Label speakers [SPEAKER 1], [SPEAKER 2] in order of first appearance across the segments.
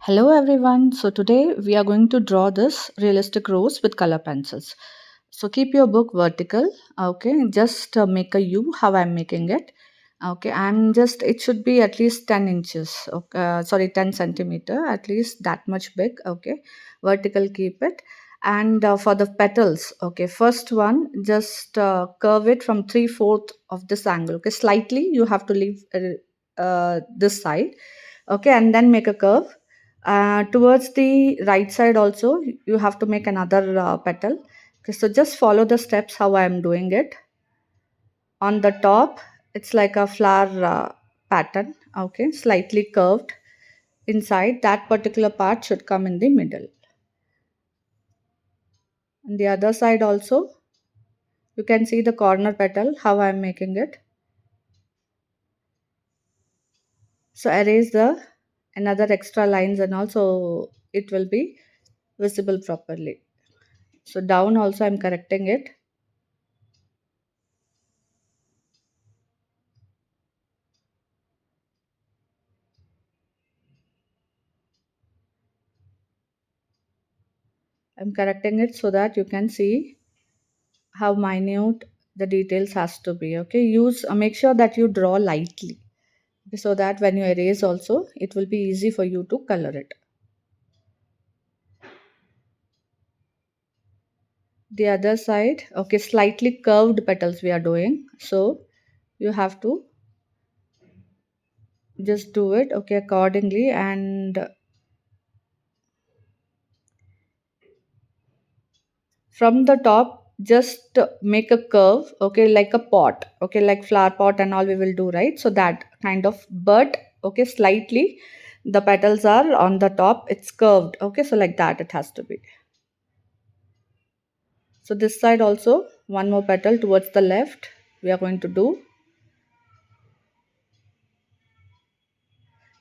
[SPEAKER 1] Hello everyone. So today we are going to draw this realistic rose with color pencils. So keep your book vertical. Okay, just make a U how I'm making it. Okay, it should be at least 10 inches. Okay, sorry, 10 centimeter, at least that much big. Okay, vertical keep it. And for the petals, okay, first one, just curve it from 3/4 of this angle. Okay, slightly you have to leave this side. Okay, and then make a curve towards the right side also. You have to make another petal. Okay, so just follow the steps how I am doing it. On the top it's like a flower pattern. Okay, slightly curved inside. That particular part should come in the middle. On the other side also you can see the corner petal how I am making it. So erase the another extra lines and also it will be visible properly. So down also I'm correcting it. I'm correcting it so that you can see how minute the details has to be. Okay, use make sure that you draw lightly, okay, so that when you erase also it will be easy for you to color it. The other side, okay, slightly curved petals we are doing, so you have to just do it, okay, accordingly. And from the top just make a curve, okay, like a pot, okay, like flower pot and all we will do, right? So that kind of, but okay, slightly the petals are on the top, it's curved, okay, so like that it has to be. So this side also one more petal towards the left we are going to do.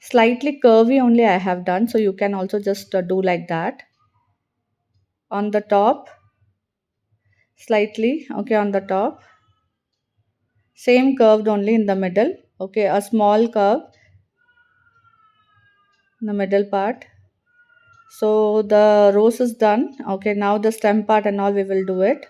[SPEAKER 1] Slightly curvy only I have done, so you can also just do like that. On the top slightly, okay, on the top same curved only in the middle, okay, a small curve in the middle part. So the rose is done. Okay, now the stem part and all we will do it.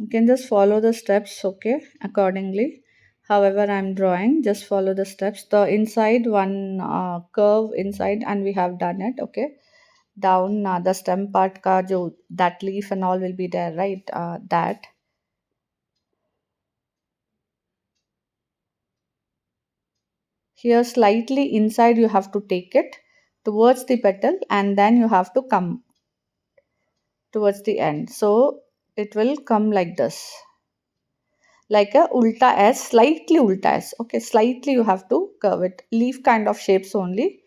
[SPEAKER 1] You can just follow the steps, okay, accordingly. However, I'm drawing, just follow the steps. The inside one curve inside, and we have done it, okay. Down the stem part ka jo that leaf and all will be there, right? That. Here slightly inside you have to take it towards the petal and then you have to come towards the end. So it will come like this, like a ulta S, slightly ulta S. Okay, slightly you have to curve it. Leaf kind of shapes only.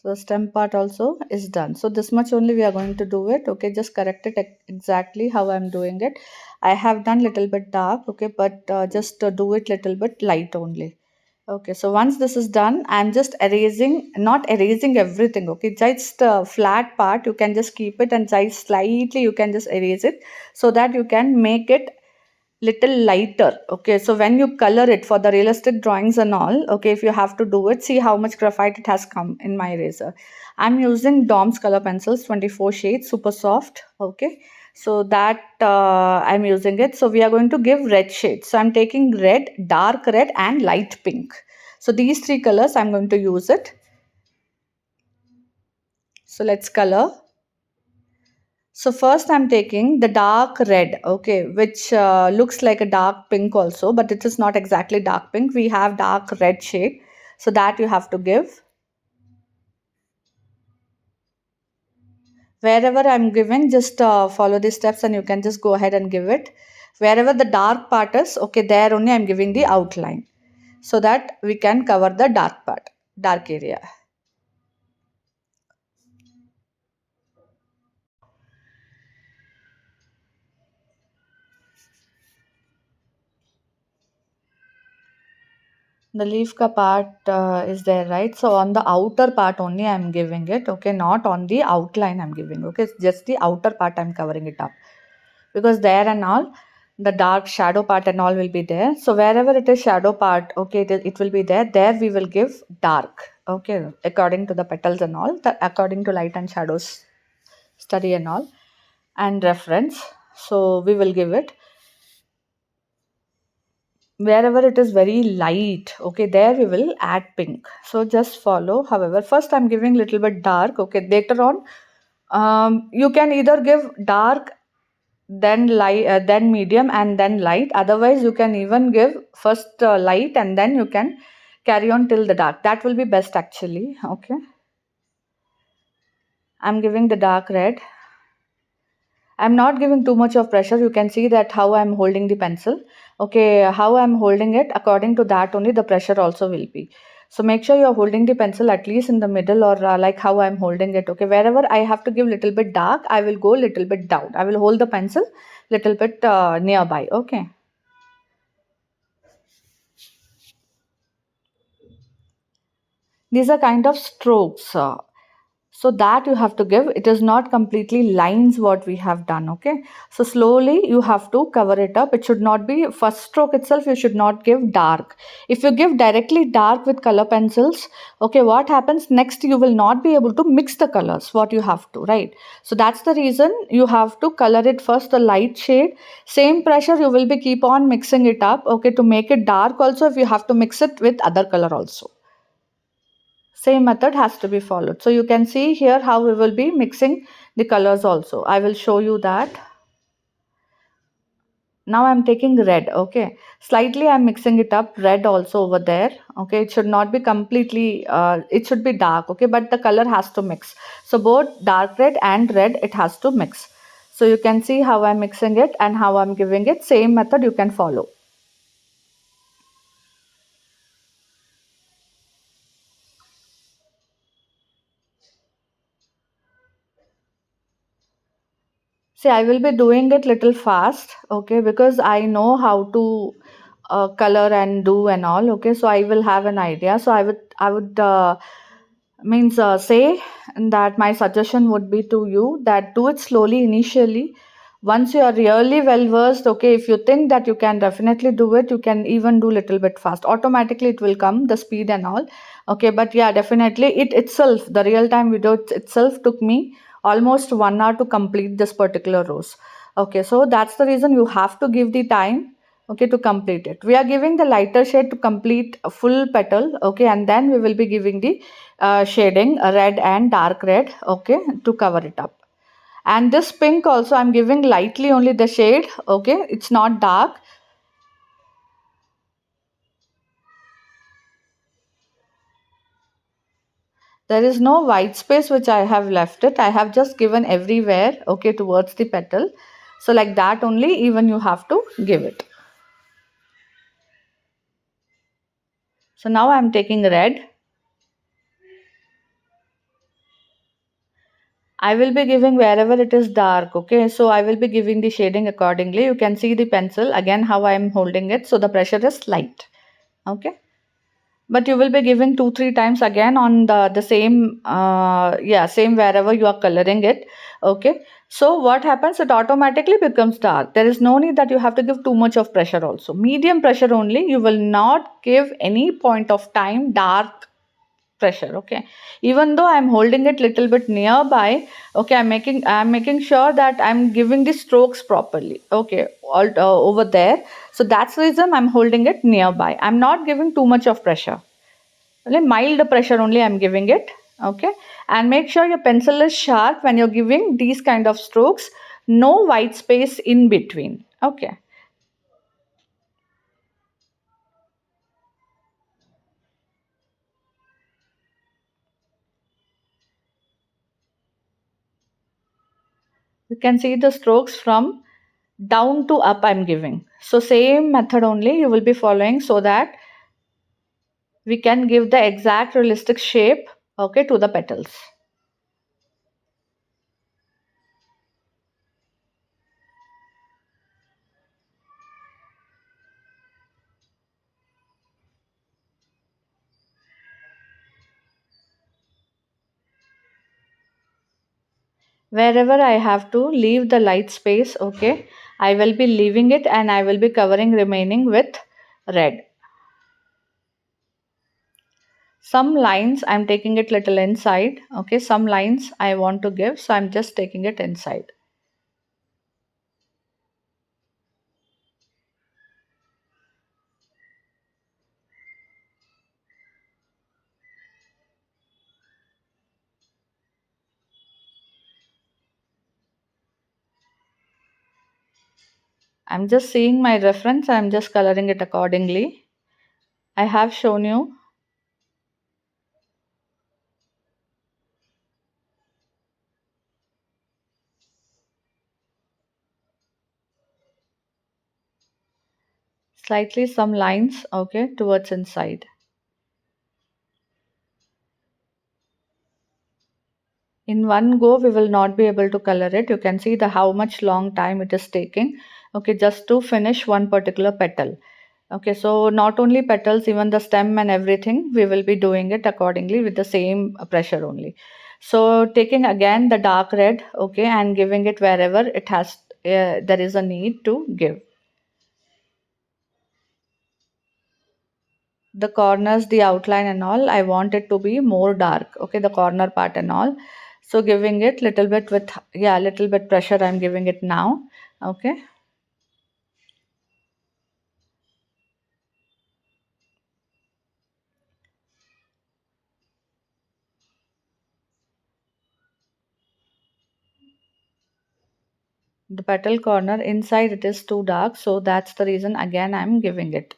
[SPEAKER 1] So stem part also is done. So this much only we are going to do it. Okay, just correct it exactly how I'm doing it. I have done little bit dark. Okay, but just do it little bit light only. Okay, so once this is done, I'm just erasing, not erasing everything. Okay, just flat part, you can just keep it and just slightly you can just erase it so that you can make it little lighter. Okay, so when you color it for the realistic drawings and all, okay, if you have to do it, see how much graphite it has come in my eraser. I'm using Dom's color pencils, 24 shades, super soft. Okay, so that I'm using it. So we are going to give red shades. So I'm taking red, dark red and light pink. So these three colors I'm going to use it. So let's color. So first I'm taking the dark red, okay, which looks like a dark pink also, but it is not exactly dark pink. We have dark red shade. So that you have to give. Wherever I'm giving, just follow the steps and you can just go ahead and give it. Wherever the dark part is, okay, there only I'm giving the outline so that we can cover the dark part, dark area. The leaf ka part is there, right? So on the outer part only I'm giving it, okay, not on the outline I'm giving, okay, it's just the outer part I'm covering it up, because there and all the dark shadow part and all will be there. So wherever it is shadow part, okay, it will be there we will give dark, okay, according to the petals and all, according to light and shadows study and all and reference. So we will give it wherever it is very light, okay, there we will add pink. So just follow. However, first I'm giving little bit dark, okay, later on you can either give dark then light, then medium and then light. Otherwise you can even give first light and then you can carry on till the dark. That will be best actually. Okay, I'm giving the dark red. I'm not giving too much of pressure. You can see that how I'm holding the pencil. Okay, how I'm holding it, according to that only the pressure also will be. So make sure you're holding the pencil at least in the middle, or like how I'm holding it. Okay, wherever I have to give little bit dark, I will go little bit down. I will hold the pencil little bit nearby. Okay. These are kind of strokes. So that you have to give. It is not completely lines what we have done. Okay. So slowly you have to cover it up. It should not be first stroke itself. You should not give dark. If you give directly dark with color pencils, okay, what happens next? You will not be able to mix the colors what you have to, right? So that's the reason you have to color it first the light shade. Same pressure you will be keep on mixing it up. Okay. To make it dark also, if you have to mix it with other color also, same method has to be followed. So you can see here how we will be mixing the colors also. I will show you that. Now I'm taking red. Okay, slightly I'm mixing it up, red also over there. Okay, it should not be completely it should be dark, okay, but the color has to mix. So both dark red and red, it has to mix. So you can see how I'm mixing it and how I'm giving it. Same method you can follow. See, I will be doing it little fast, okay, because I know how to color and do and all, okay. So I will have an idea. So I would means say that my suggestion would be to you that do it slowly initially. Once you are really well versed, okay, if you think that you can definitely do it, you can even do little bit fast. Automatically it will come the speed and all, okay. But yeah, definitely it itself, the real time video itself took me almost 1 hour to complete this particular rows. Okay, so that's the reason you have to give the time, okay, to complete it. We are giving the lighter shade to complete a full petal, okay, and then we will be giving the shading red and dark red, okay, to cover it up. And this pink also I'm giving lightly only the shade, okay, it's not dark. There is no white space which I have left it. I have just given everywhere, okay, towards the petal. So like that only even you have to give it. So now I'm taking red. I will be giving wherever it is dark, okay. So I will be giving the shading accordingly. You can see the pencil again how I am holding it. So the pressure is light, okay. But you will be giving 2 3 times again on the same yeah, same wherever you are coloring it, okay. So what happens, it automatically becomes dark. There is no need that you have to give too much of pressure also. Medium pressure only. You will not give any point of time dark pressure, okay. Even though I'm holding it little bit nearby, okay, I'm making sure that I'm giving the strokes properly, okay, all over there. So that's the reason I'm holding it nearby. I'm not giving too much of pressure, only mild pressure only I'm giving it, okay. And make sure your pencil is sharp when you're giving these kind of strokes. No white space in between, okay. You can see the strokes from down to up I'm giving. So same method only you will be following, so that we can give the exact realistic shape, okay, to the petals. Wherever I have to leave the light space, okay, I will be leaving it and I will be covering remaining with red. Some lines I'm taking it little inside, okay, some lines I want to give, so I'm just taking it inside. I'm just seeing my reference, I'm just coloring it accordingly. I have shown you. Slightly some lines, okay, towards inside. In one go we will not be able to color it. You can see the how much long time it is taking, okay, just to finish one particular petal. Okay, so not only petals, even the stem and everything, we will be doing it accordingly with the same pressure only. So taking again the dark red, okay, and giving it wherever it has, there is a need to give. The corners, the outline and all, I want it to be more dark, okay, the corner part and all. So giving it little bit with, yeah, little bit pressure I'm giving it now, okay. The petal corner inside it is too dark, so that's the reason again I'm giving it.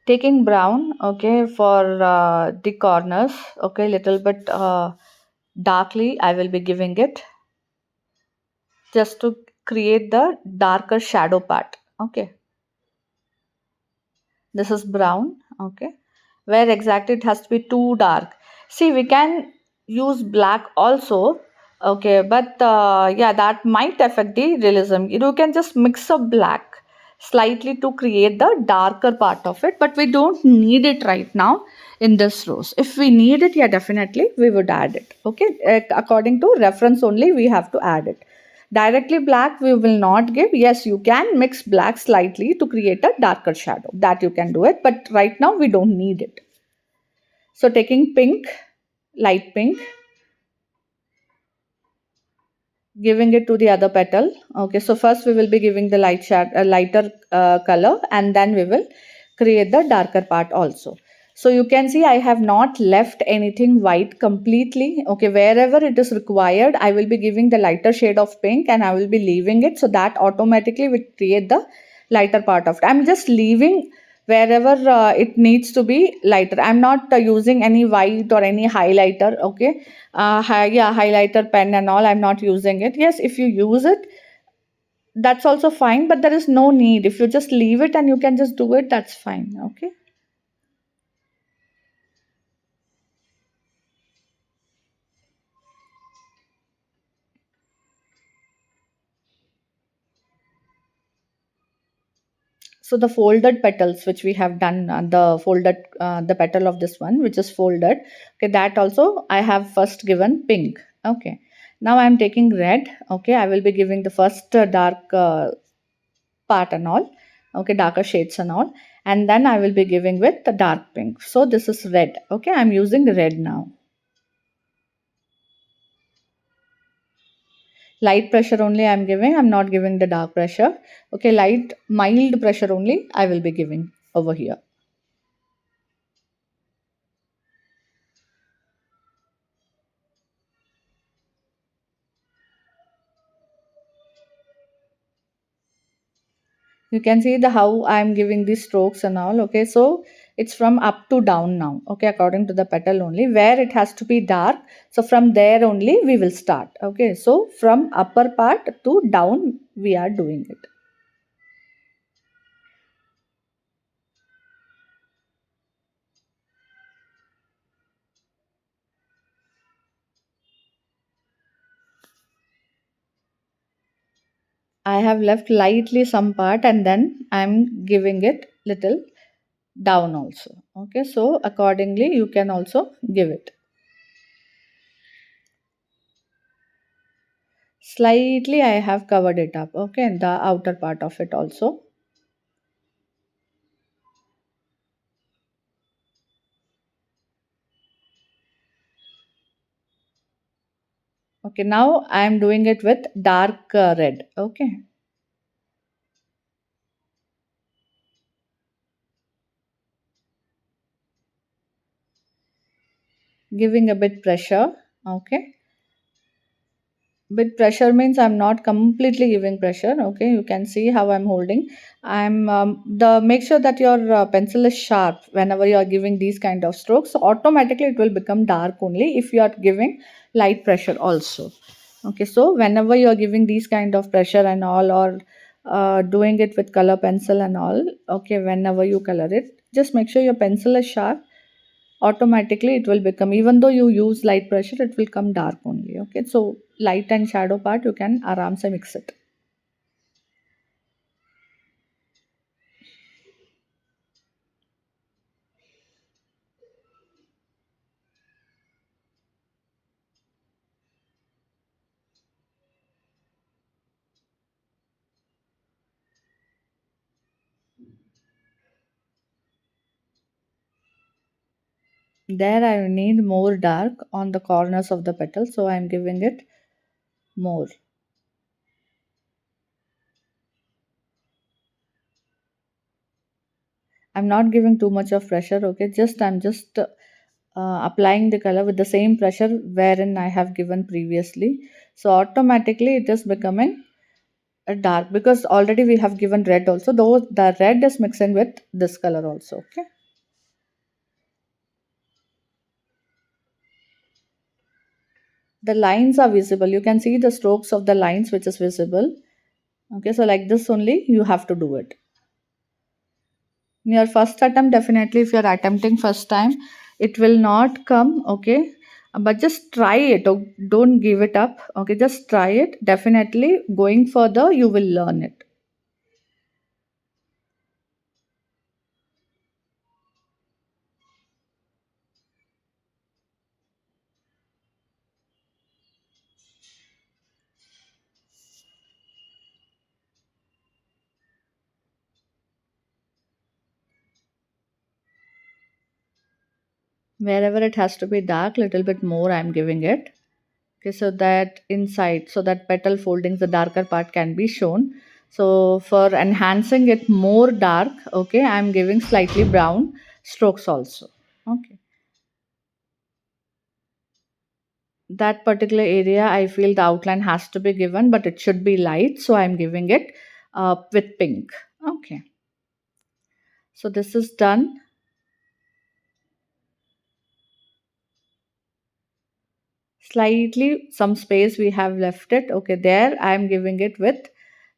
[SPEAKER 1] Taking brown, okay, for the corners, okay, little bit darkly I will be giving it, just to create the darker shadow part, okay. This is brown, okay, where exactly it has to be too dark. See, we can use black also, okay, but yeah, that might affect the realism. You can just mix up black slightly to create the darker part of it, but we don't need it right now in this rose. If we need it, yeah, definitely we would add it, okay. According to reference only we have to add it. Directly black we will not give. Yes, you can mix black slightly to create a darker shadow. That you can do it, but right now we don't need it. So taking pink, light pink, giving it to the other petal. Okay, so first we will be giving the lighter color, and then we will create the darker part also. So you can see I have not left anything white completely. Okay, wherever it is required, I will be giving the lighter shade of pink and I will be leaving it, so that automatically will create the lighter part of it. I'm just leaving wherever it needs to be lighter. I'm not using any white or any highlighter, okay. Yeah, highlighter pen and all, I'm not using it. Yes, if you use it, that's also fine, but there is no need. If you just leave it and you can just do it, that's fine, okay. So the folded petals which we have done, the petal of this one which is folded, okay, that also I have first given pink, okay. Now I am taking red, okay, I will be giving the first dark part and all, okay, darker shades and all, and then I will be giving with the dark pink. So this is red, okay, I'm using red now. Light pressure only I'm giving, I'm not giving the dark pressure, okay, light mild pressure only I will be giving over here. You can see the how I'm giving these strokes and all. Okay, so it's from up to down now. Okay, according to the petal only where it has to be dark, so from there only we will start. Okay, so from upper part to down we are doing it. I have left lightly some part and then I'm giving it little down also. Okay, so accordingly you can also give it. Slightly I have covered it up. Okay, and the outer part of it also. Okay, now I am doing it with dark red. Okay, giving a bit pressure. Okay, bit pressure means I'm not completely giving pressure. Okay, you can see how I'm holding. I'm the make sure that your pencil is sharp whenever you are giving these kind of strokes. So automatically it will become dark only if you are giving light pressure also. Okay, so whenever you are giving these kind of pressure and all, or doing it with color pencil and all, okay, whenever you color it, just make sure your pencil is sharp. Automatically it will become, even though you use light pressure, it will come dark only. Okay, so light and shadow part you can aram se mix it. There I need more dark on the corners of the petal, so I am giving it more. I'm not giving too much of pressure. Okay, just I'm just applying the color with the same pressure wherein I have given previously. So automatically it is becoming a dark because already we have given red also, though the red is mixing with this color also. Okay, the lines are visible. You can see the strokes of the lines which is visible. Okay, so like this only you have to do it. In your first attempt, definitely if you're attempting first time, it will not come. Okay, but just try it. Don't give it up. Okay, just try it. Definitely going further, you will learn it. Wherever it has to be dark, little bit more I'm giving it. Okay, so that inside, so that petal foldings, the darker part can be shown. So for enhancing it more dark, okay, I'm giving slightly brown strokes also. Okay, that particular area I feel the outline has to be given, but it should be light, so I'm giving it with pink. Okay, so this is done. Slightly some space we have left it. Okay, there I am giving it with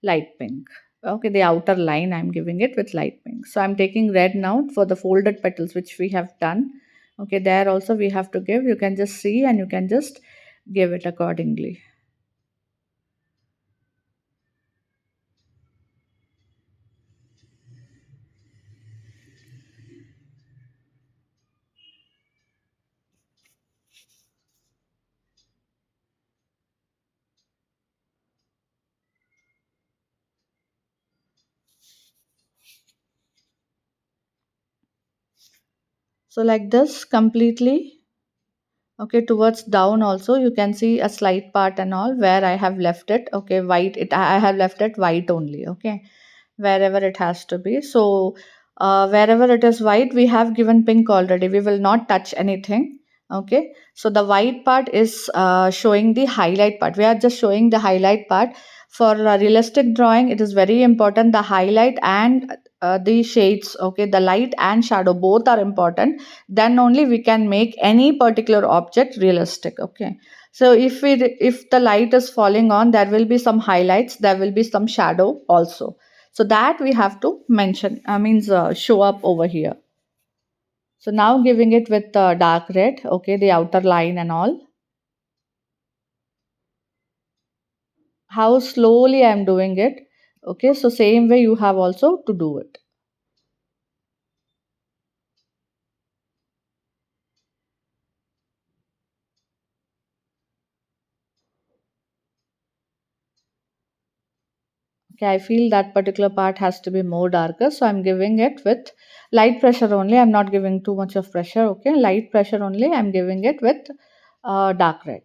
[SPEAKER 1] light pink. Okay, the outer line I'm giving it with light pink. So I'm taking red now for the folded petals which we have done. Okay, there also we have to give. You can just see and you can just give it accordingly. So like this completely. Okay, towards down also you can see a slight part and all where I have left it. Okay, white, it I have left it white only. Okay, wherever it has to be. So wherever it is white, we have given pink already. We will not touch anything. Okay, so the white part is showing the highlight part. We are just showing the highlight part. For realistic drawing, it is very important the highlight and the shades. Okay, the light and shadow both are important. Then only we can make any particular object realistic. Okay, so if the light is falling on, there will be some highlights, there will be some shadow also. So that we have to mention, means show up over here. So now giving it with dark red, okay, the outer line and all. How slowly I am doing it. Okay, so same way you have also to do it. Okay, I feel that particular part has to be more darker, so I'm giving it with light pressure only. I'm not giving too much of pressure. Okay, light pressure only. I'm giving it with dark red.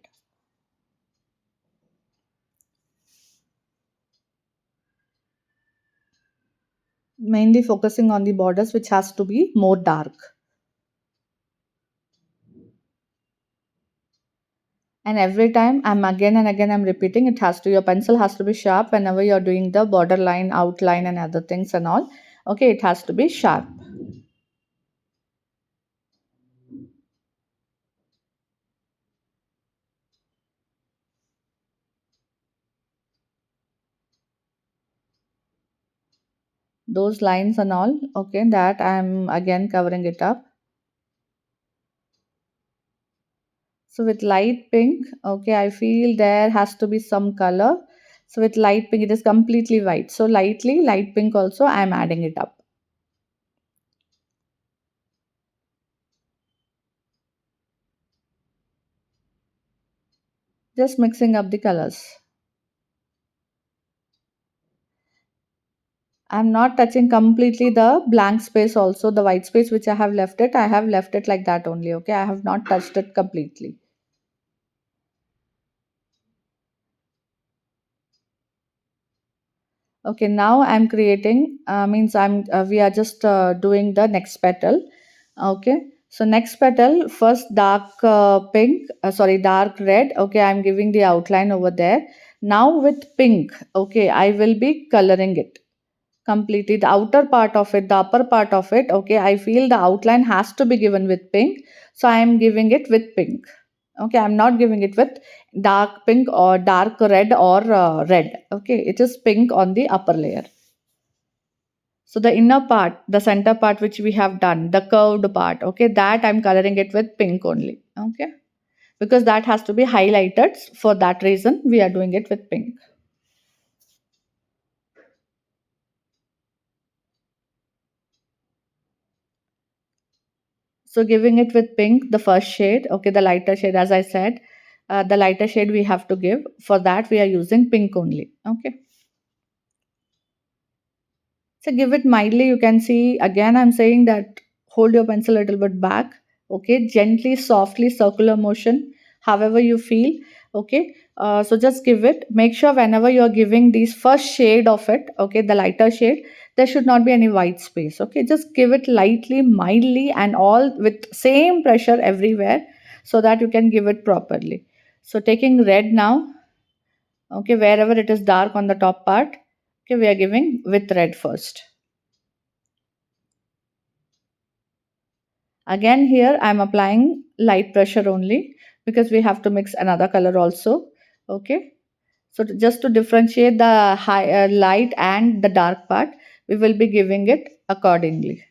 [SPEAKER 1] Mainly focusing on the borders, which has to be more dark. And every time I'm again and again I'm repeating, it has to, your pencil has to be sharp whenever you're doing the borderline, outline and other things and all. Okay, it has to be sharp. Those lines and all, okay, that I'm again covering it up. So with light pink, okay, I feel there has to be some color. So with light pink, it is completely white. So lightly light pink also I'm adding it up. Just mixing up the colors. I'm not touching completely the blank space also, the white space which I have left it. I have left it like that only, okay. I have not touched it completely. Okay, now I'm creating, means we are just doing the next petal. Okay, so next petal, first dark pink, sorry, dark red. Okay, I'm giving the outline over there. Now with pink, okay, I will be coloring it completely. The outer part of it, the upper part of it, okay, I feel the outline has to be given with pink. So I am giving it with pink. Okay, I'm not giving it with dark pink or dark red or red. Okay, it is pink on the upper layer. So the inner part, the center part which we have done, the curved part, okay, that I'm coloring it with pink only. Okay, because that has to be highlighted. For that reason, we are doing it with pink. So giving it with pink, the first shade, okay, the lighter shade, as I said, the lighter shade we have to give. For that, we are using pink only. Okay. So give it mildly. You can see again, I'm saying that hold your pencil a little bit back. Okay. Gently, softly, circular motion, however you feel. Okay. So just give it. Make sure whenever you're giving these first shade of it, okay, the lighter shade, there should not be any white space. Okay. Just give it lightly, mildly, and all with same pressure everywhere so that you can give it properly. So taking red now. Okay. Wherever it is dark on the top part. Okay. We are giving with red first. Again here I am applying light pressure only because we have to mix another color also. Okay. So just to differentiate the high, light and the dark part, we will be giving it accordingly.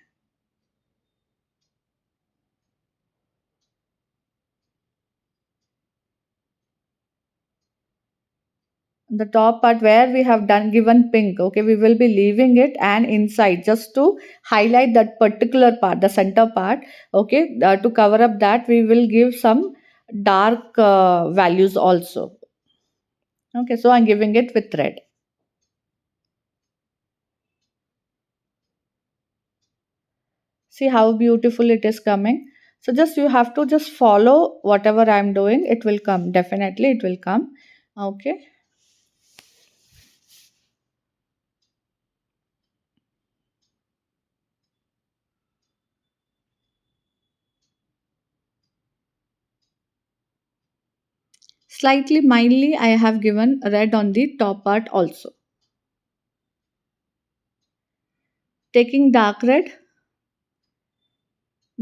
[SPEAKER 1] The top part where we have done given pink, okay, we will be leaving it and inside just to highlight that particular part, the center part. Okay, to cover up that we will give some dark values also. Okay, so I'm giving it with red. See how beautiful it is coming. So just you have to just follow whatever I'm doing. It will come. Definitely it will come. Okay. Slightly mildly I have given red on the top part also. Taking dark red,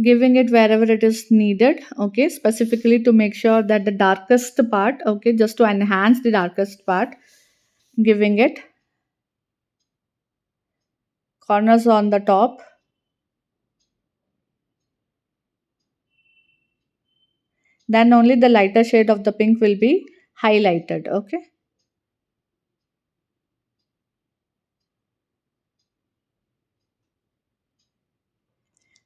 [SPEAKER 1] giving it wherever it is needed, okay, specifically to make sure that the darkest part, okay, just to enhance the darkest part, giving it corners on the top. Then only the lighter shade of the pink will be highlighted, okay.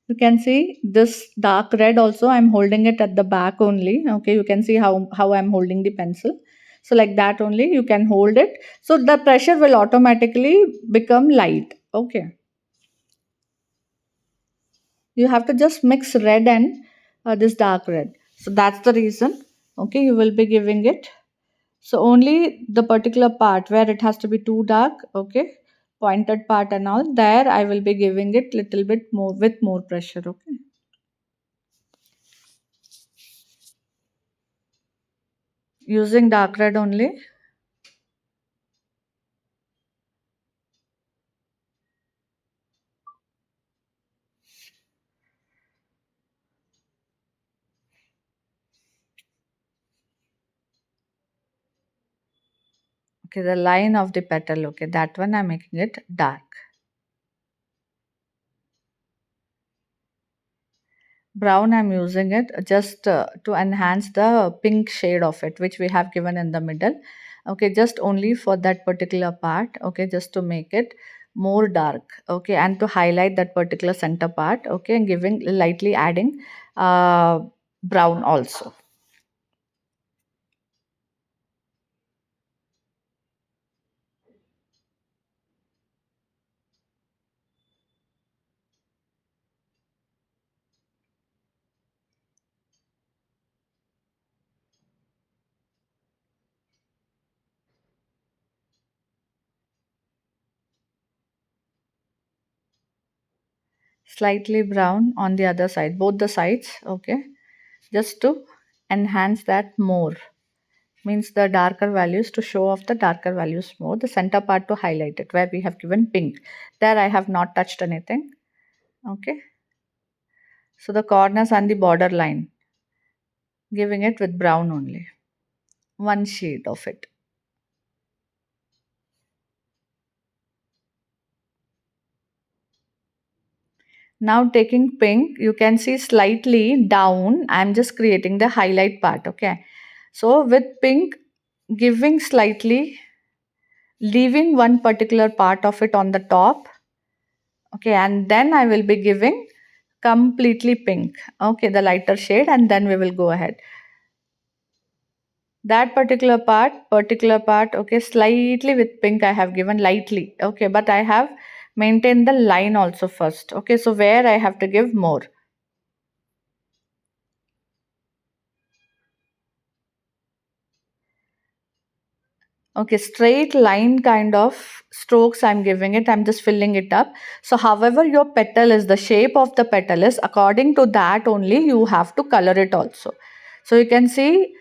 [SPEAKER 1] You can see this dark red also, I'm holding it at the back only, okay. You can see how I'm holding the pencil. So like that only you can hold it. So the pressure will automatically become light, okay. You have to just mix red and this dark red. So that's the reason, okay, you will be giving it. So only the particular part where it has to be too dark, okay, pointed part and all, there I will be giving it little bit more with more pressure, okay. Using dark red only. Okay, the line of the petal, okay, that one I'm making it dark. Brown I'm using it just to enhance the pink shade of it, which we have given in the middle. Okay, just only for that particular part, okay, just to make it more dark, okay, and to highlight that particular center part, okay, and giving lightly adding uh, brown also. Slightly brown on the other side, both the sides, okay, just to enhance that more. Means the darker values, to show off the darker values more, the center part to highlight it where we have given pink, there I have not touched anything, okay. So the corners and the border line, giving it with brown only, one shade of it. Now taking pink, you can see slightly down I'm just creating the highlight part, okay. So with pink, giving slightly, leaving one particular part of it on the top, okay, and then I will be giving completely pink, okay, the lighter shade, and then we will go ahead. That particular part, okay, slightly with pink I have given lightly, okay, but I have maintained the line also first, okay. So where I have to give more, okay, straight line kind of strokes I'm giving it, I'm just filling it up. So however your petal is, the shape of the petal is, according to that only you have to color it also. So you can see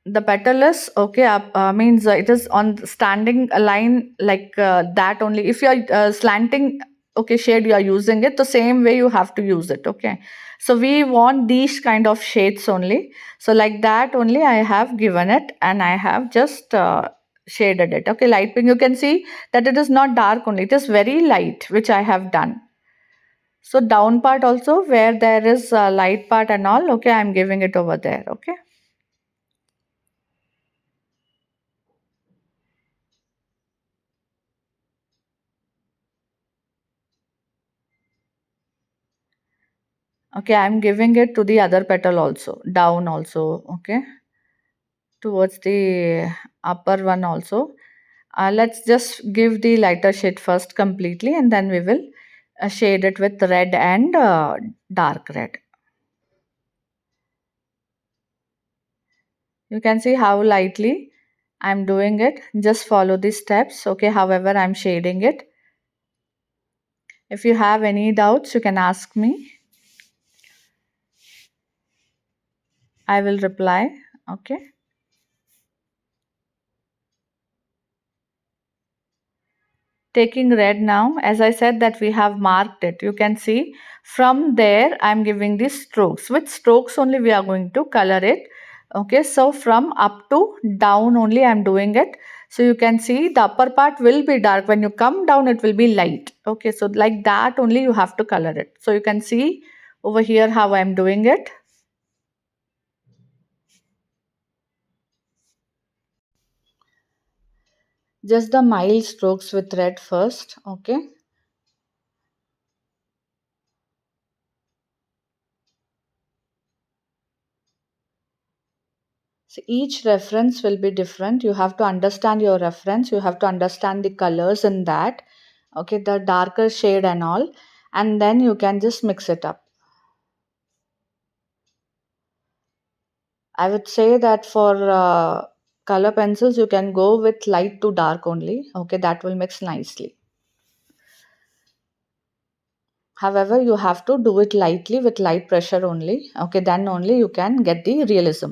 [SPEAKER 1] the petal is okay up, means it is on standing a line like that only. If you are slanting, okay, shade you are using it the same way you have to use it, okay. So we want these kind of shades only. So like that only I have given it, and I have just shaded it, okay. Light pink, you can see that it is not dark only, it is very light, which I have done. So down part also where there is a light part and all, okay, I'm giving it over there, okay. Okay, I'm giving it to the other petal also, down also, okay, towards the upper one also. Let's just give the lighter shade first completely, and then we will shade it with red and dark red. You can see how lightly I'm doing it. Just follow the steps, okay, however I'm shading it. If you have any doubts, you can ask me. I will reply, okay. Taking red now, as I said that we have marked it, you can see from there I'm giving these strokes. With strokes only we are going to color it. Okay, so from up to down only I'm doing it. So you can see the upper part will be dark. When you come down, it will be light. Okay, so like that only you have to color it. So you can see over here how I'm doing it. Just the mild strokes with red first. Okay. So each reference will be different. You have to understand your reference. You have to understand the colors in that. Okay, the darker shade and all. And then you can just mix it up. I would say that for color pencils, you can go with light to dark only. Okay, that will mix nicely. However, you have to do it lightly with light pressure only. Okay, then only you can get the realism.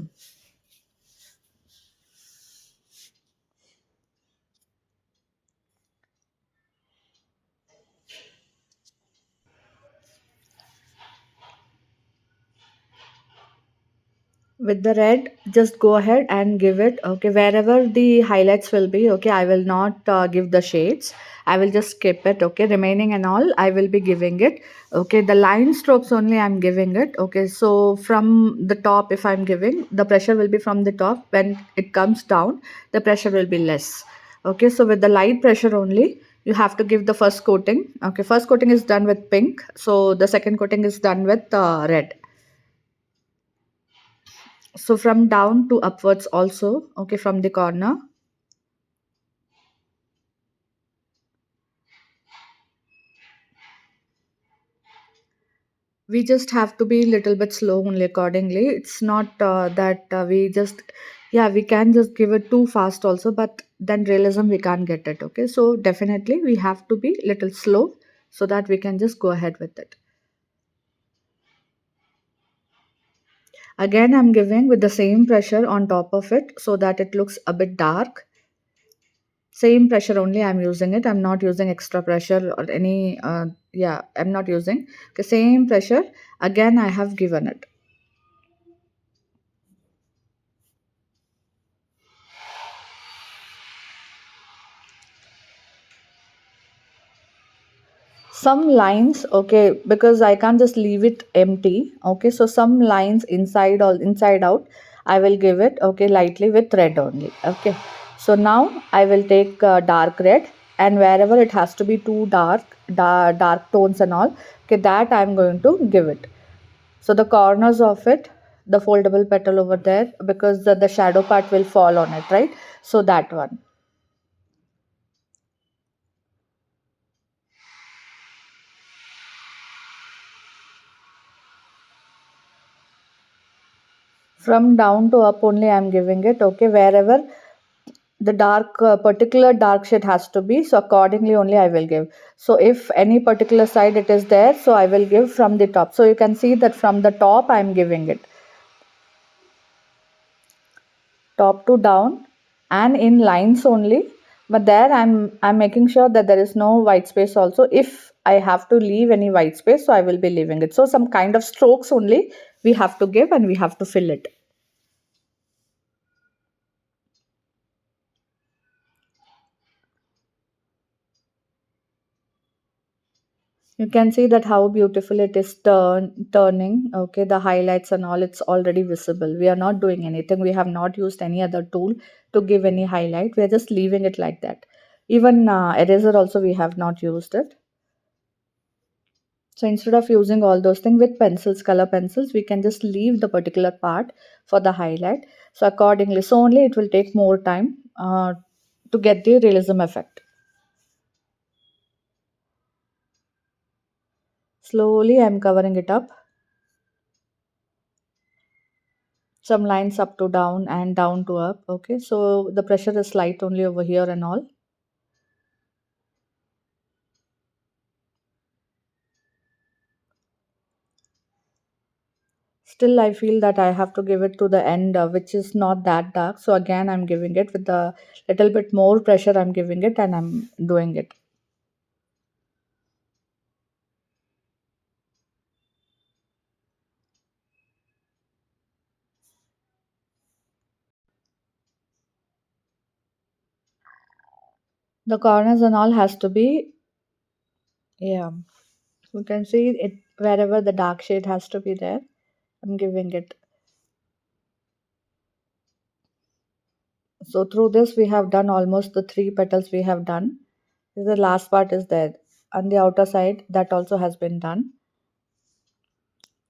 [SPEAKER 1] With the red, just go ahead and give it, okay, wherever the highlights will be. Okay, I will not give the shades. I will just skip it. Okay, remaining and all I will be giving it. Okay, the line strokes only I'm giving it. Okay, so from the top, if I'm giving, the pressure will be from the top. When it comes down, the pressure will be less. Okay, so with the light pressure only, you have to give the first coating. Okay, first coating is done with pink, so the second coating is done with red. So from down to upwards also. Okay, from the corner. We just have to be a little bit slow only accordingly. It's not that we just, yeah, we can just give it too fast also, but then realism we can't get it. Okay, so definitely we have to be little slow so that we can just go ahead with it. Again, I'm giving with the same pressure on top of it so that it looks a bit dark. Same pressure only I'm using it. I'm not using extra pressure or any yeah, I'm not using. Okay, same pressure again I have given it. Some lines, okay, because I can't just leave it empty. Okay, so some lines inside or inside out I will give it, okay, lightly with red only. Okay, so now I will take dark red, and wherever it has to be too dark tones and all, okay, that I'm going to give it. So the corners of it, the foldable petal over there, because the shadow part will fall on it, right? So that one. From down to up only I'm giving it, okay, wherever the dark particular dark shade has to be, so accordingly only I will give. So if any particular side it is there, so I will give from the top. So you can see that from the top I'm giving it, top to down, and in lines only. But there I'm making sure that there is no white space also. If I have to leave any white space, so I will be leaving it. So some kind of strokes only we have to give, and we have to fill it. You can see that how beautiful it is turning. Okay, the highlights and all, it's already visible. We are not doing anything. We have not used any other tool to give any highlight. We are just leaving it like that. Even eraser also we have not used it. So instead of using all those things with pencils, color pencils, we can just leave the particular part for the highlight. So accordingly, so only it will take more time to get the realism effect. Slowly I'm covering it up. Some lines up to down and down to up. Okay, so the pressure is slight only over here and all. Still I feel that I have to give it to the end, which is not that dark. So again I'm giving it with a little bit more pressure. I'm giving it and I'm doing it. The corners and all has to be, yeah, you can see it wherever the dark shade has to be there. I'm giving it. So through this we have done almost the three petals we have done. The last part is there. On the outer side that also has been done.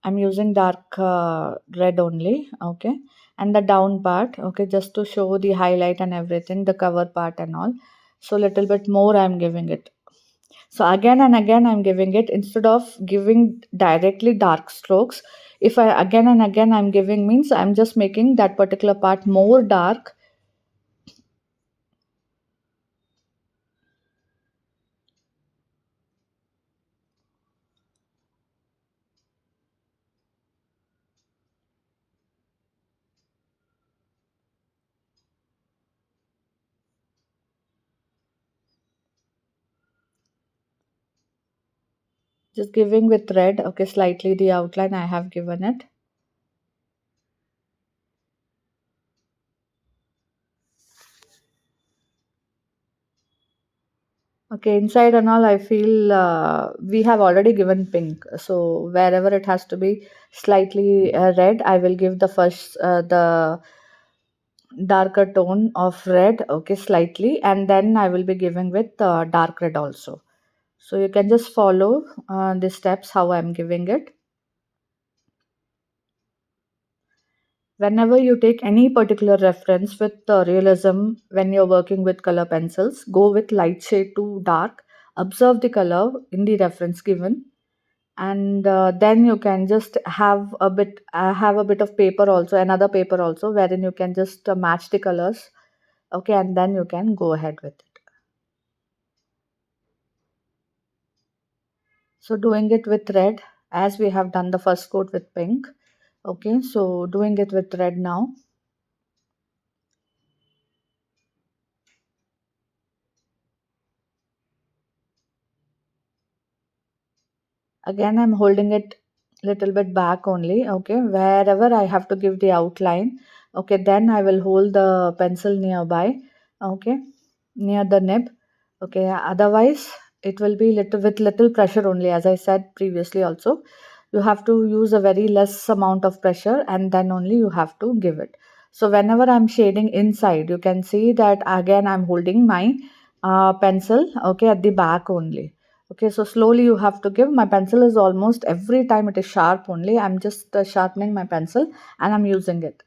[SPEAKER 1] I'm using dark red only, okay, and the down part, okay, just to show the highlight and everything, the cover part and all. So little bit more I'm giving it. So again and again I'm giving it, instead of giving directly dark strokes. If I again and again I'm giving, means I'm just making that particular part more dark. Just giving with red, okay, slightly the outline I have given it. Okay, inside and all, I feel we have already given pink. So wherever it has to be slightly red, I will give the first, the darker tone of red, okay, slightly, and then I will be giving with dark red also. So you can just follow the steps how I'm giving it. Whenever you take any particular reference with realism, when you're working with color pencils, go with light shade to dark. Observe the color in the reference given, and then you can just have a bit of paper also, another paper also, wherein you can just match the colors, okay, and then you can go ahead with it. So doing it with red, as we have done the first coat with pink, okay, so doing it with red now. Again, I'm holding it little bit back only, okay, wherever I have to give the outline, okay, then I will hold the pencil nearby, okay, near the nib, okay, otherwise it will be little with little pressure only, as I said previously also. You have to use a very less amount of pressure and then only you have to give it. So whenever I'm shading inside, you can see that again I'm holding my pencil, okay, at the back only. Okay, so slowly you have to give. My pencil is almost every time it is sharp only. I'm just sharpening my pencil and I'm using it.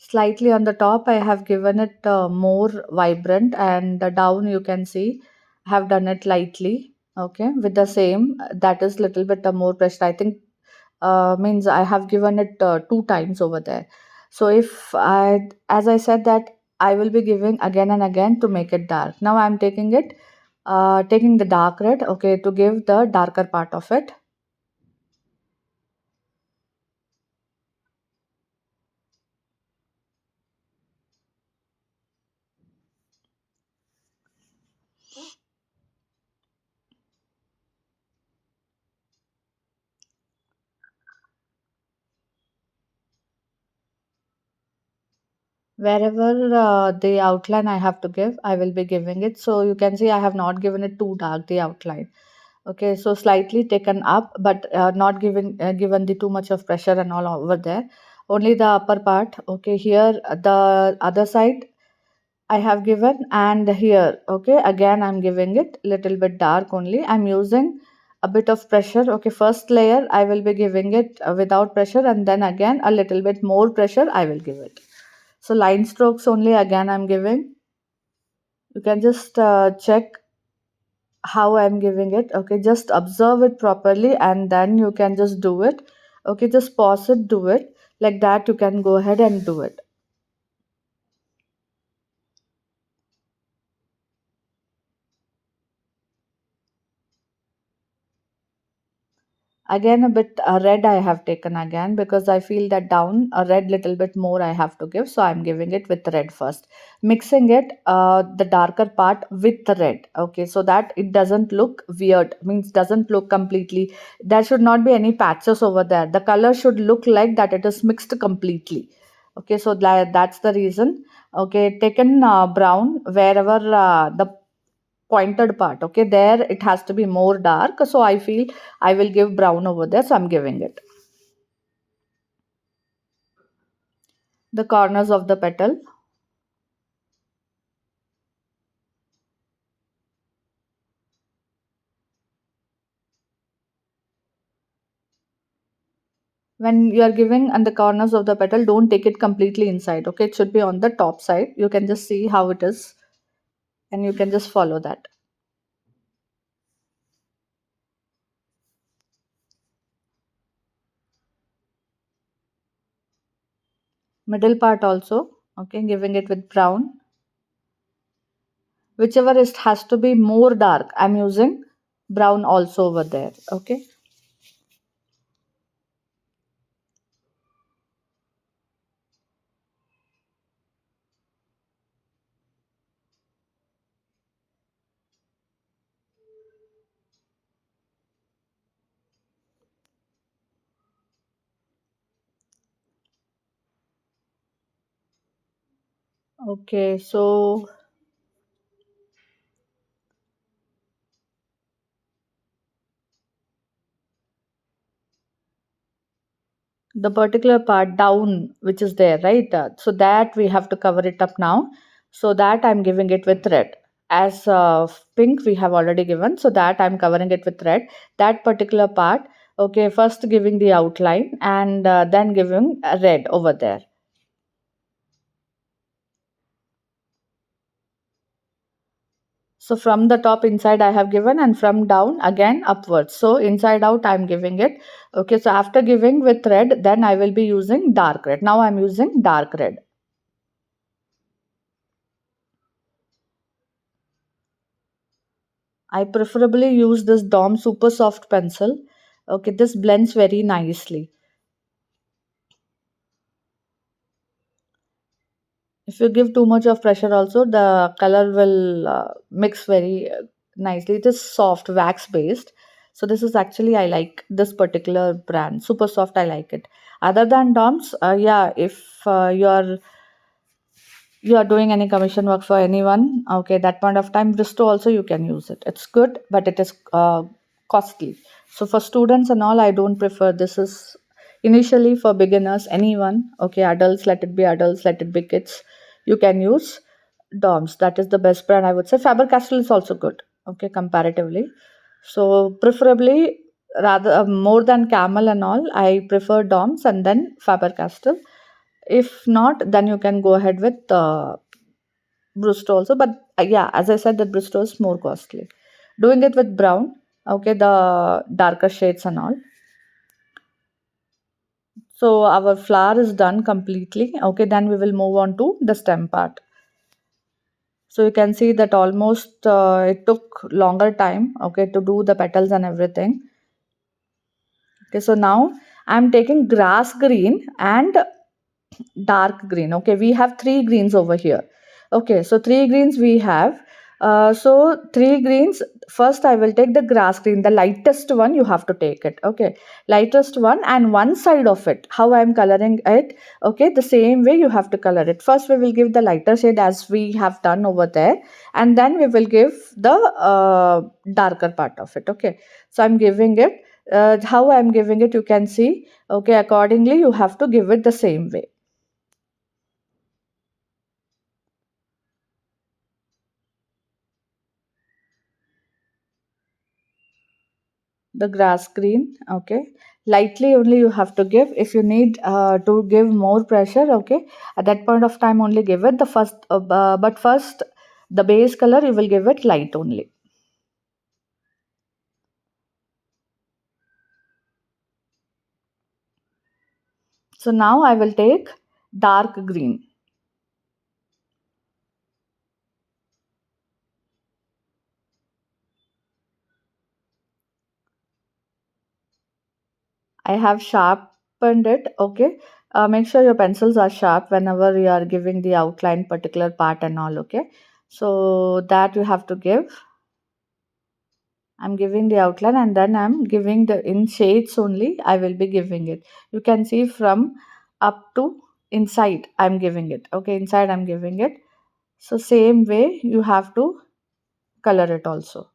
[SPEAKER 1] Slightly on the top, I have given it more vibrant, and down you can see I have done it lightly. Okay, with the same, that is little bit more pressure. I think means I have given it two times over there. So if I, as I said that I will be giving again and again to make it dark. Now I'm taking it, taking the dark red, okay, to give the darker part of it. Wherever the outline I have to give, I will be giving it. So you can see I have not given it too dark, the outline. Okay, so slightly taken up, but not given the too much of pressure and all over there. Only the upper part. Okay, here the other side I have given, and here, okay, again I'm giving it little bit dark only. I'm using a bit of pressure. Okay, first layer I will be giving it without pressure, and then again a little bit more pressure I will give it. So line strokes only again I'm giving. You can just check how I'm giving it. Okay, just observe it properly and then you can just do it. Okay, just pause it, do it. Like that, you can go ahead and do it. Again, a bit red I have taken again because I feel that down a red little bit more I have to give. So I'm giving it with red first. Mixing it, the darker part with the red. Okay, so that it doesn't look weird, means doesn't look completely. There should not be any patches over there. The color should look like that it is mixed completely. Okay, so that's the reason. Okay, taken brown wherever the pointed part, okay, there it has to be more dark, so I feel I will give brown over there, so I'm giving it. The corners of the petal. When you are giving on the corners of the petal, don't take it completely inside, okay, it should be on the top side. You can just see how it is and you can just follow that. Middle part also, okay, giving it with brown. Whichever is has to be more dark, I'm using brown also over there, okay. Okay, so the particular part down which is there, right, so that we have to cover it up now, so that I'm giving it with red. As pink we have already given, so that I'm covering it with red, that particular part. Okay, first giving the outline and then giving red over there. So from the top inside I have given, and from down again upwards, so inside out I'm giving it. Okay, so after giving with red, then I will be using dark red. Now I'm using dark red. I preferably use this Dom Super Soft pencil. Okay, this blends very nicely. If you give too much of pressure also, the color will mix very nicely. It is soft, wax based. So this is actually, I like this particular brand. Super Soft, I like it. Other than Dom's, yeah, if you are doing any commission work for anyone, okay, that point of time, Bristow also you can use it. It's good, but it is costly. So for students and all, I don't prefer. This is initially for beginners, anyone, okay, adults, let it be adults, let it be kids, you can use Doms. That is the best brand, I would say. Faber-Castell is also good, okay, comparatively. So preferably, rather more than Camel and all, I prefer Doms and then Faber-Castell. If not, then you can go ahead with Bristol also. But yeah, as I said, that Bristol is more costly. Doing it with brown, okay, the darker shades and all. So our flower is done completely. Okay, then we will move on to the stem part. So you can see that almost it took longer time, okay, to do the petals and everything. Okay, so now I'm taking grass green and dark green. Okay, we have three greens over here. Okay, so three greens we have. So three greens. First, I will take the grass green, the lightest one. You have to take it. Okay, lightest one, and one side of it. How I am coloring it. Okay, the same way you have to color it. First, we will give the lighter shade as we have done over there, and then we will give the darker part of it. Okay, so I'm giving it. How I'm giving it, you can see. Okay, accordingly, you have to give it the same way. The grass green, okay, lightly only you have to give. If you need to give more pressure, okay, at that point of time only give it the first but first the base color you will give it light only. So now I will take dark green. I have sharpened it. Okay. Make sure your pencils are sharp whenever you are giving the outline particular part and all. Okay. So that you have to give. I'm giving the outline and then I'm giving the in shades only. I will be giving it. You can see from up to inside I'm giving it. Okay. Inside I'm giving it. So same way you have to color it also.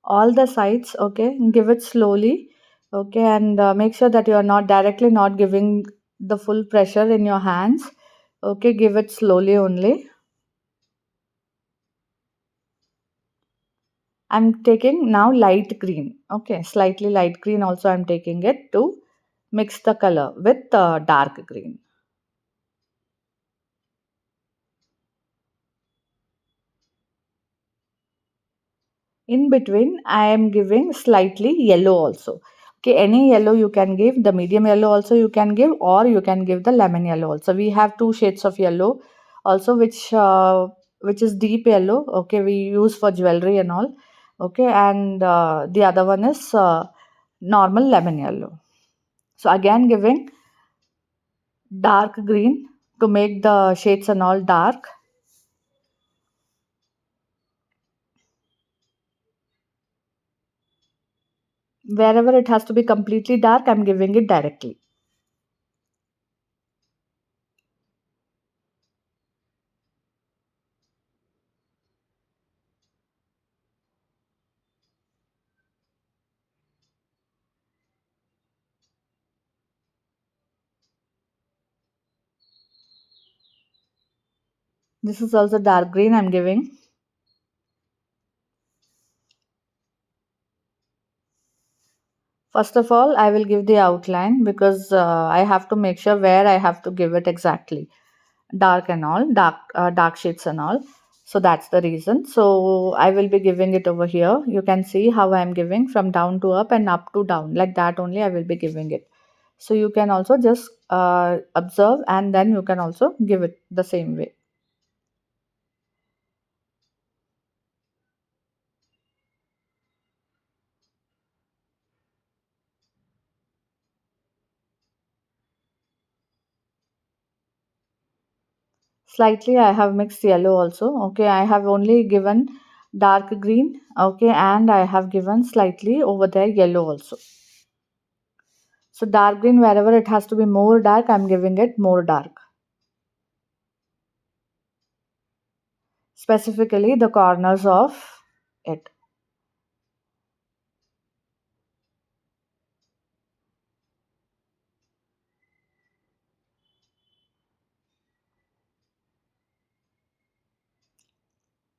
[SPEAKER 1] All the sides. Okay, give it slowly. Okay, and make sure that you are not directly not giving the full pressure in your hands. Okay, give it slowly only. I'm taking now light green. Okay, slightly light green also I'm taking it to mix the color with dark green. In between I am giving slightly yellow also. Okay, any yellow you can give, the medium yellow also you can give, or you can give the lemon yellow also. We have two shades of yellow also, which is deep yellow. Okay, we use for jewelry and all. Okay, and the other one is normal lemon yellow. So again giving dark green to make the shades and all dark. Wherever it has to be completely dark, I'm giving it directly. This is also dark green I'm giving. First of all, I will give the outline because I have to make sure where I have to give it exactly. Dark and all, dark shades and all. So that's the reason. So I will be giving it over here. You can see how I am giving from down to up and up to down. Like that only I will be giving it. So you can also just observe and then you can also give it the same way. Slightly I have mixed yellow also. Okay, I have only given dark green. Okay, and I have given slightly over there yellow also. So dark green, wherever it has to be more dark, I'm giving it more dark. Specifically the corners of it.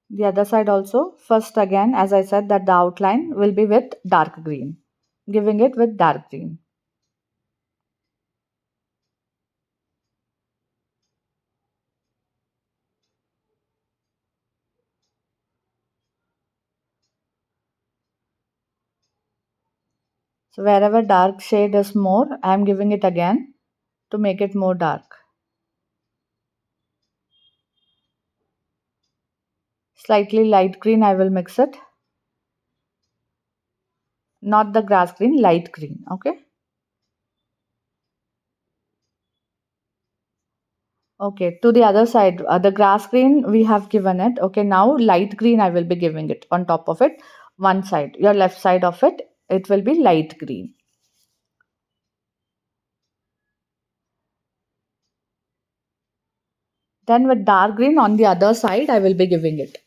[SPEAKER 1] The other side also. First again, as I said, that the outline will be with dark green. Giving it with dark green. So wherever dark shade is more, I'm giving it again to make it more dark. Slightly light green, I will mix it. Not the grass green, light green. Okay. Okay, to the other side, the grass green we have given it. Okay, now light green I will be giving it on top of it. One side, your left side of it, it will be light green. Then with dark green on the other side, I will be giving it.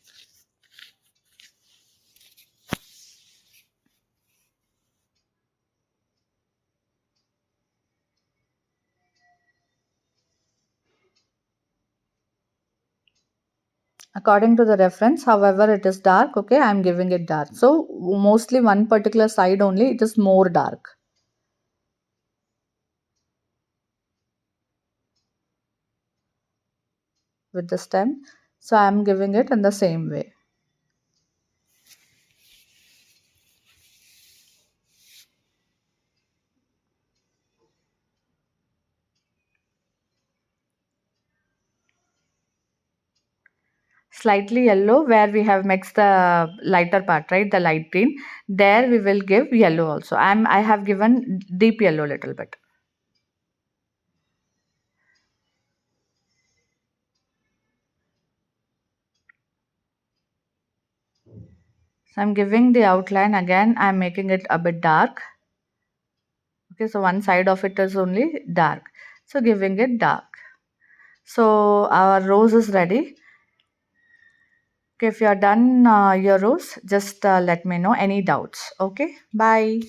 [SPEAKER 1] According to the reference, however it is dark, okay, I am giving it dark. So mostly one particular side only, it is more dark with the stem. So I am giving it in the same way. slightly yellow where we have mixed the lighter part, right, the light green. There we will give yellow also. I have given deep yellow little bit. So I'm giving the outline again. I'm making it a bit dark. Okay, so one side of it is only dark. So giving it dark. So our rose is ready. Okay, if you are done your rose, just let me know any doubts. Okay, bye.